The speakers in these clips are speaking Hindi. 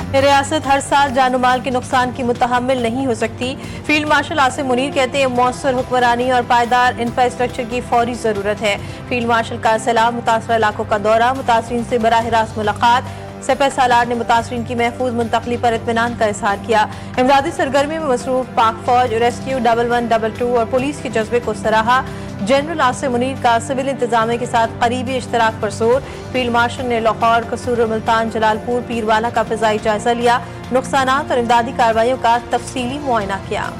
रियासत हर साल जानो माल के नुकसान की मुतहम्मिल नहीं हो सकती। फील्ड मार्शल आसिम मुनीर कहते हैं मौसर हुक्मरानी और पायदार इंफ्रास्ट्रक्चर की फौरी जरूरत है। फील्ड मार्शल का सलाह, मुतासरा इलाकों का दौरा, मुतासरीन से बराह रास्त मुलाकात। सेपह सालार ने मुतासरीन की महफूज मुंतकली पर इत्मीनान का इजहार किया। इमदादी सरगर्मी में मसरूफ पाक फौज, रेस्क्यू 1112 और पुलिस के जज्बे को सराहा। जनरल आसिम मुनीर का सिविल इंतजामिया के साथ करीबी इश्तराक पर जोर। फील्ड मार्शल ने लाहौर, कसूर, मुल्तान, जलालपुर, पीरवाला का फिजाई जायजा लिया। नुकसानात और इमदादी कार्रवाइयों का तफसीली मुआयना किया।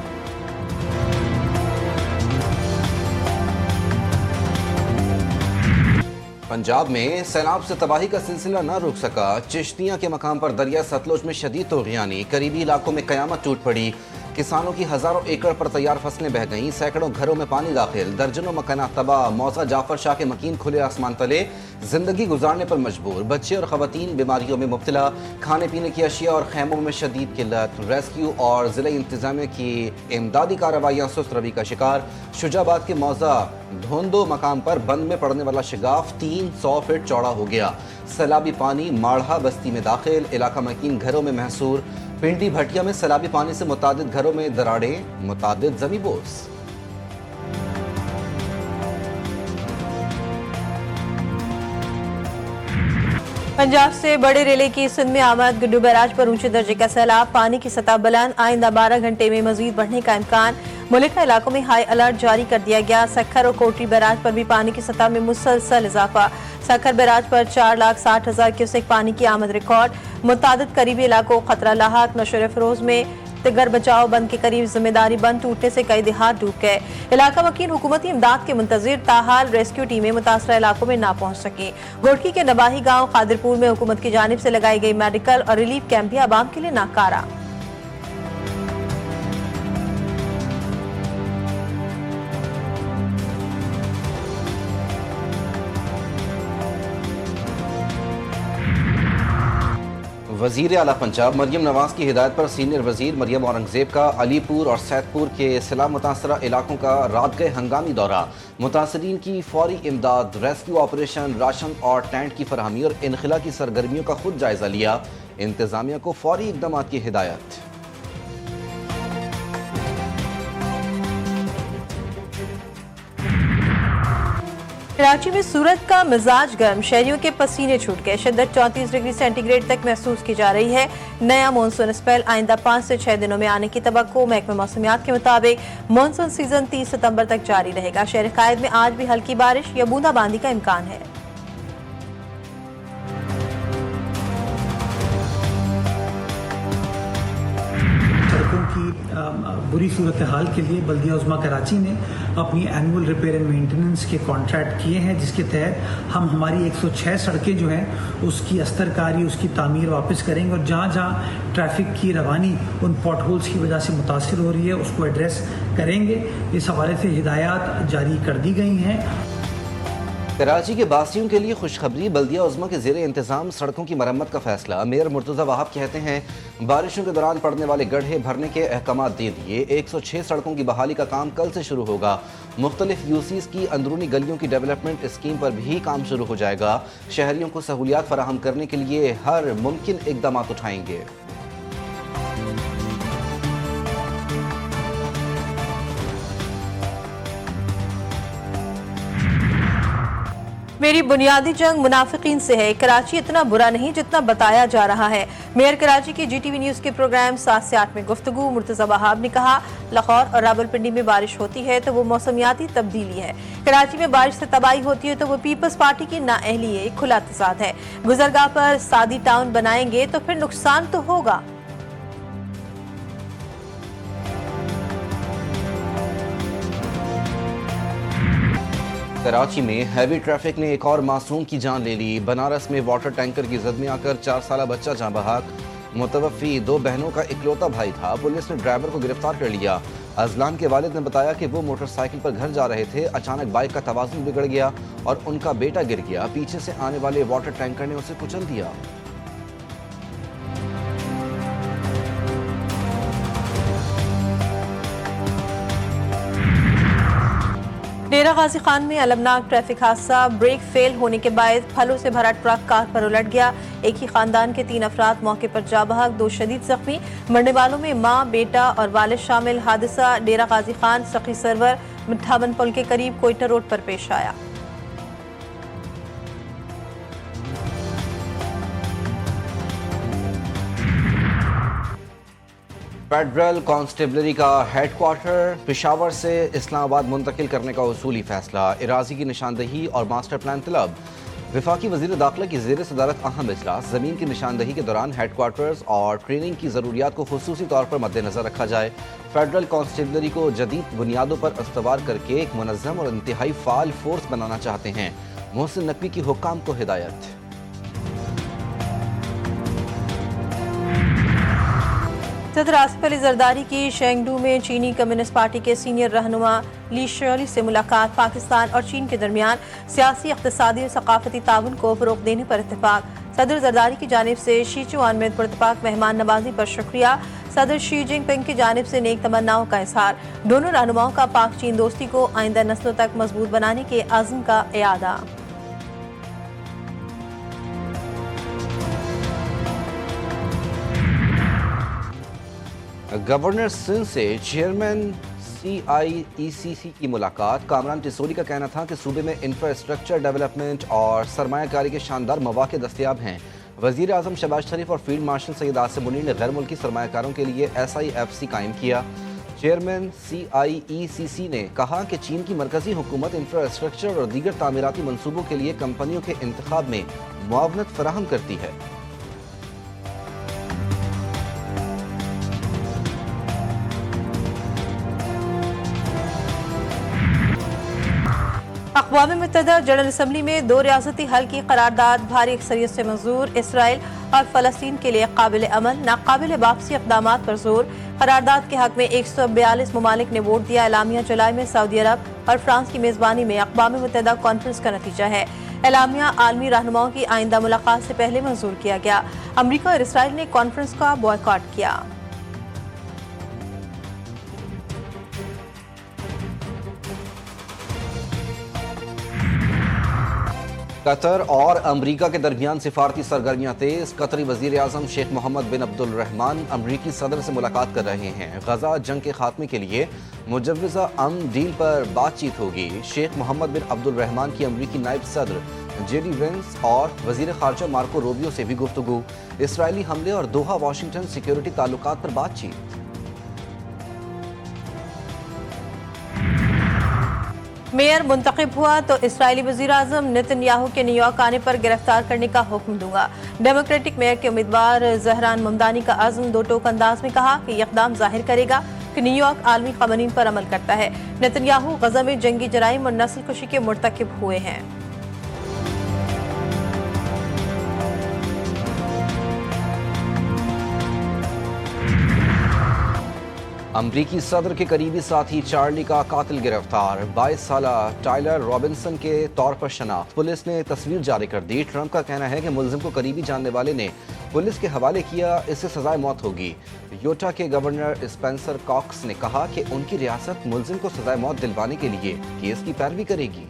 पंजाब में सैलाब से तबाही का सिलसिला न रुक सका। चिश्तियां के मकाम पर दरिया सतलुज में शदीद तूग़यानी, करीबी इलाकों में कयामत टूट पड़ी। किसानों की हजारों एकड़ पर तैयार फसलें बह गईं, सैकड़ों घरों में पानी दाखिल, दर्जनों मकानात तबाह। मौसा जाफर शाह के मकीन खुले आसमान तले जिंदगी गुजारने पर मजबूर। बच्चे और खवातीन बीमारियों में मुब्तला, खाने पीने की अशिया और खैमों में शदीद किल्लत। रेस्क्यू और जिला इंतजामिया की इमदादी कार्रवाइयाँ सुस्त रवि का शिकार। शुजाबाद के मौजा धोंदो मकाम पर बंद में पड़ने वाला शिगाफ 300 फीट चौड़ा हो गया। सैलाबी पानी माढ़ा बस्ती में दाखिल, इलाका मकीन घरों में महसूर। पिंडी भटिया में सैलाबी पानी से मुतादिद घरों में दरारें, मुतादिद जमीबोस। पंजाब से बड़े रेले की सिंध में आमद, गुड्डू बैराज पर ऊंचे दर्जे का सैलाब, पानी की सतह बुलंद, आइंदा 12 घंटे में मजीद बढ़ने का इम्कान। मुल्का इलाकों में हाई अलर्ट जारी कर दिया गया। सखर और कोटरी बैराज पर भी पानी की सतह में मुसलसल इजाफा। सखर बैराज पर 4,60,000 क्यूसेक पानी की आमद रिकॉर्ड। मुतादिद करीबी इलाकों खतरा लाहक। नशर फरोज में तिगर बचाओ बंद के करीब जिम्मेदारी बंद टूटने से कई देहात डूब गए। इलाका वकील हुकूमती इमदाद के मुंतजिर, ताहाल रेस्क्यू टीमें मुतासरा इलाकों में ना पहुंच सकी। गोड़की के नबाही गांव कादिरपुर में हुकूमत की जानिब से लगाई गई मेडिकल और रिलीफ कैंप भी आवाम के लिए नाकारा। वज़ीर आला पंजाब मरियम नवाज की हिदायत पर सीनियर वज़ीर मरियम औरंगज़ेब का अलीपुर और सैदपुर के सैलाब मुतासरा इलाकों का रात गए हंगामी दौरा। मुतासरीन की फौरी इमदाद, रेस्क्यू ऑपरेशन, राशन और टेंट की फरहमी और इनखला की सरगर्मियों का खुद जायजा लिया। इंतजामिया को फौरी इकदाम की हिदायत। कराची में सूरत का मिजाज गर्म, शहरियों के पसीने छूट गए। शिद्दत 34 डिग्री सेंटीग्रेड तक महसूस की जा रही है। नया मानसून स्पेल आइंदा 5 से 6 दिनों में आने की तवक्को। महकमे मौसमियात के मुताबिक मानसून सीजन 30 सितंबर तक जारी रहेगा। शहर कायद में आज भी हल्की बारिश या बूंदाबांदी का इम्कान है। बुरी सूरत हाल के लिए बल्दिया उज़्मा कराची ने अपनी एनुअल रिपेयर एंड मेंटेनेंस के कॉन्ट्रैक्ट किए हैं, जिसके तहत हम हमारी 106 सड़कें जो हैं उसकी अस्तरकारी, उसकी तामीर वापस करेंगे और जहाँ जहाँ ट्रैफिक की रवानी उन पॉट होल्स की वजह से मुतासिर हो रही है उसको एड्रेस करेंगे। इस हवाले से हिदायत जारी कर दी गई हैं। कराची के बासियों के लिए खुशखबरी, बल्दिया उज़्मा के ज़ेरे इंतज़ाम सड़कों की मरम्मत का फैसला। मेयर मुर्तज़ा वहाब कहते हैं बारिशों के दौरान पड़ने वाले गड्ढे भरने के अहकाम दे दिए। 106 सड़कों की बहाली का काम कल से शुरू होगा। मुख्तलिफ यूसीज़ की अंदरूनी गलियों की डेवलपमेंट स्कीम पर भी काम शुरू हो जाएगा। शहरियों को सहूलियात फराहम करने के लिए हर मुमकिन इकदाम उठाएंगे। मेरी बुनियादी जंग मुनाफिकीन से है। कराची इतना बुरा नहीं जितना बताया जा रहा है। मेयर कराची के GTV न्यूज़ के प्रोग्राम 7 से 8 में गुफ्तगू। मुर्तज़ा वहाब ने कहा लाहौर और रावलपिंडी में बारिश होती है तो वो मौसमियाती तब्दीली है। कराची में बारिश से तबाही होती है तो वो पीपल्स पार्टी की नाअहली है। खुला तजाद है। गुजरगाह पर सादी टाउन बनाएंगे तो फिर नुकसान तो होगा। कराची में हैवी ट्रैफिक ने एक और मासूम की जान ले ली। बनारस में वाटर टैंकर की जद में आकर 4 साला बच्चा जाँ बहक। मुतवफ़ी 2 बहनों का इकलौता भाई था। पुलिस ने ड्राइवर को गिरफ्तार कर लिया। अजलान के वालिद ने बताया कि वो मोटरसाइकिल पर घर जा रहे थे। अचानक बाइक का तवाज़ुन बिगड़ गया और उनका बेटा गिर गया। पीछे से आने वाले वाटर टैंकर ने उसे कुचल दिया। डेरा गाजी खान में अलमनाक ट्रैफिक हादसा, ब्रेक फेल होने के बाद फलों से भरा ट्रक कार पर उलट गया। एक ही खानदान के 3 अफराद मौके पर जा बहक, 2 शदीद जख्मी। मरने वालों में मां, बेटा और वालिद शामिल। हादसा डेरा गाजी खान सखी सरवर मिठावन पुल के करीब कोयटा रोड पर पेश आया। फेडरल कांस्टेबलरी का हेडक्वार्टर पेशावर से इस्लामाबाद मुंतकिल करने का उसूली फैसला, इराजी की निशानदही और मास्टर प्लान तलब। वफाकी वजीर दाखिला की ज़ेर सदारत अहम इजलास, ज़मीन की निशानदही के दौरान हेडक्वार्टर्स और ट्रेनिंग की ज़रूरियात को खुसूसी तौर पर मद्देनजर रखा जाए। फेडरल कांस्टेबलरी को जदीद बुनियादों पर इस्तवार करके एक मुनज़्ज़म और इंतहाई फ़ाल फोर्स बनाना चाहते हैं। मोहसिन नकवी की हुक्काम को हिदायत। सदर आसिफ अली जरदारी की शेंगडू में चीनी कम्युनिस्ट पार्टी के सीनियर रहनुमा ली शर्ली से मुलाकात। पाकिस्तान और चीन के दरमियान सियासी, इक़्तिसादी और सकाफती ताउन को फ़रोग़ देने पर इत्तेफाक। सदर जरदारी की जानिब से शी चुआन में पुरतपाक मेहमान नवाजी पर शुक्रिया। सदर शी जिनपिंग की जानिब से नेक तमन्नाओं का इज़हार। दोनों रहनुमाओं का पाक चीन दोस्ती को आइंदा नस्लों तक मजबूत बनाने के अज़्म का इयादा। गवर्नर सिंध से चेयरमैन CIECC की मुलाकात। कामरान टिसोली का कहना था कि सूबे में इंफ्रास्ट्रक्चर डेवलपमेंट और सरमायाकारी के शानदार मौके दस्तयाब हैं। वज़ीर आज़म शहबाज शरीफ और फील्ड मार्शल सैयद आसिम मुनीर ने गैर मुल्की सरमायाकारों के लिए SIFC कायम किया। चेयरमैन CIECC ने कहा कि चीन की मरकजी हुकूमत इंफ्रास्ट्रक्चर और दीगर तामीराती मनसूबों के लिए कंपनियों के इंतखाब में मुआवनत फराहम करती है। अक़वाम मुत्तहिदा जनरल असम्बली में 2 रियासती हल की करारदाद भारी अक्सरियत से मंजूर। इसराइल और फ़लस्तीन के लिए काबिल अमल, नाकाबिल वापसी इक़दामात पर जोर। करारदाद के हक में 142 ममालिक ने वोट दिया। एलामिया जुलाई में सऊदी अरब और फ्रांस की मेज़बानी में अक़वाम मुत्तहिदा कॉन्फ्रेंस का नतीजा है। एलामिया आलमी रहनुमाओं की आइंदा मुलाकात से पहले मंजूर किया गया। अमरीका और इसराइल ने कॉन्फ्रेंस का बॉयकॉट किया। कतर और अमरीका के दरमियान सिफारती सरगर्मियां तेज। कतरी वजीर आज़म शेख मोहम्मद बिन अब्दुल रहमान अमरीकी सदर से मुलाकात कर रहे हैं। गजा जंग के खात्मे के लिए मुजव्वज़ा अमन डील पर बातचीत होगी। शेख मोहम्मद बिन अब्दुल रहमान की अमरीकी नायब सदर JD वेंस और वजीर खारजा मार्को रूबियो से भी गुफ्तगू। इसराइली हमले और दोहा वाशिंगटन सिक्योरिटी ताल्लुकात पर बातचीत। मेयर मुंतखब हुआ तो इस्राएली वज़ीर आज़म नेतन्याहू के न्यूयॉर्क आने पर गिरफ्तार करने का हुक्म दूंगा। डेमोक्रेटिक मेयर के उम्मीदवार जहरान ममदानी का अज़्म 2 टोक अंदाज में कहा कि इक़दाम जाहिर करेगा कि न्यूयॉर्क आलमी क़वानीन पर अमल करता है। नेतन्याहू गज़ा में जंगी जराइम और नस्ल कुशी के मुर्तकिब हुए हैं। अमरीकी सदर के करीबी साथी चार्ली का कातिल गिरफ्तार। 22 साला टाइलर रॉबिन्सन के तौर पर शनाख्त। पुलिस ने तस्वीर जारी कर दी। ट्रंप का कहना है कि मुलजिम को करीबी जानने वाले ने पुलिस के हवाले किया, इससे सजाए मौत होगी। यूटा के गवर्नर स्पेंसर कॉक्स ने कहा कि उनकी रियासत मुलजिम को सजाए मौत दिलवाने के लिए केस की पैरवी करेगी।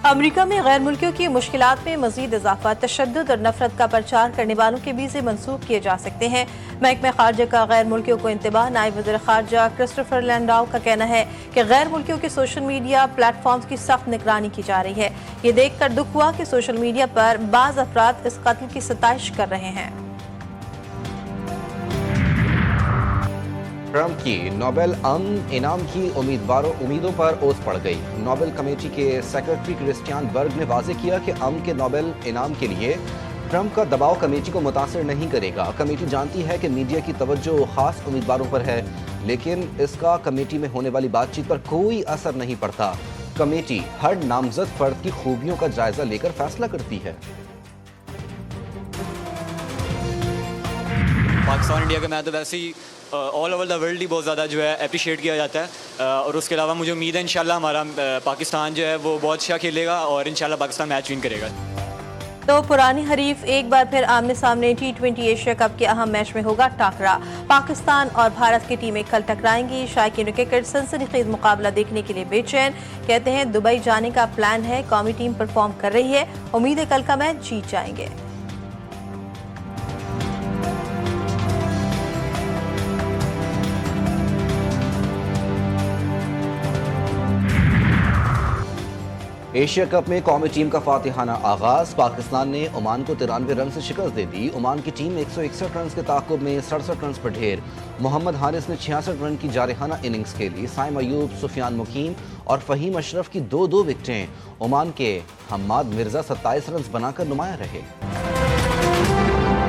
अमरीका में गैर मुल्कियों की मुश्किलात में मजीद इजाफा। तशद्दुद और नफरत का प्रचार करने वालों के वीज़े मंसूख किए जा सकते हैं। महकमा खारजा का गैर मुल्कियों को इंतबाह। नायब वज़ीर खारजा क्रिस्टोफर लैंडाउ का कहना है कि गैर मुल्कियों के सोशल मीडिया प्लेटफॉर्म्स की सख्त निगरानी की जा रही है। ये देखकर दुख हुआ कि सोशल मीडिया पर बाज़ अफराद इस कत्ल की सताइश कर रहे हैं। ट्रंप की नोबेल अमन इनाम की उम्मीदों पर ओस पड़ गई। नोबेल कमेटी के सेक्रेटरी क्रिस्टियान बर्ग ने वाजे किया कि अमन के नोबेल इनाम के लिए ट्रंप का दबाव कमेटी को मुतासिर नहीं करेगा। कमेटी जानती है कि मीडिया की तवज्जो खास उम्मीदवारों पर है, लेकिन इसका कमेटी में होने वाली बातचीत पर कोई असर नहीं पड़ता। कमेटी हर नामजद फर्द की खूबियों का जायजा लेकर फैसला करती है। पाकिस्तान इंडिया का मैच तो वैसे ही ऑल ओवर द वर्ल्ड ही बहुत ज़्यादा जो है अप्रिशिएट किया जाता है, और उसके अलावा मुझे उम्मीद है इंशाल्लाह हमारा पाकिस्तान जो है वो बहुत अच्छा खेलेगा और इंशाल्लाह पाकिस्तान मैच विन करेगा। तो पुरानी हरीफ एक बार फिर आमने सामने T20 एशिया कप के अहम मैच में होगा टाकरा। पाकिस्तान और भारत की टीमें कल टकराएंगी। शायकीन क्रिकेट सनसनीखेज मुकाबला देखने के लिए बेचैन। कहते हैं दुबई जाने का प्लान है, कौमी टीम परफॉर्म कर रही है, उम्मीद है कल का मैच जीत जाएंगे। एशिया कप में कौमी टीम का फातिहाना आगाज। पाकिस्तान ने ओमान को 93 रन से शिकस्त दे दी। ओमान की टीम 161 रन के ताकुब में 67 रन पर ढेर। मोहम्मद हारिस ने 66 रन की जारहाना इनिंग्स खेली। साइम अयूब, सुफियान मुकीम और फहीम अशरफ की 2-2 विकेटें। ओमान के हम्माद मिर्जा 27 रन बनाकर नुमाया रहे।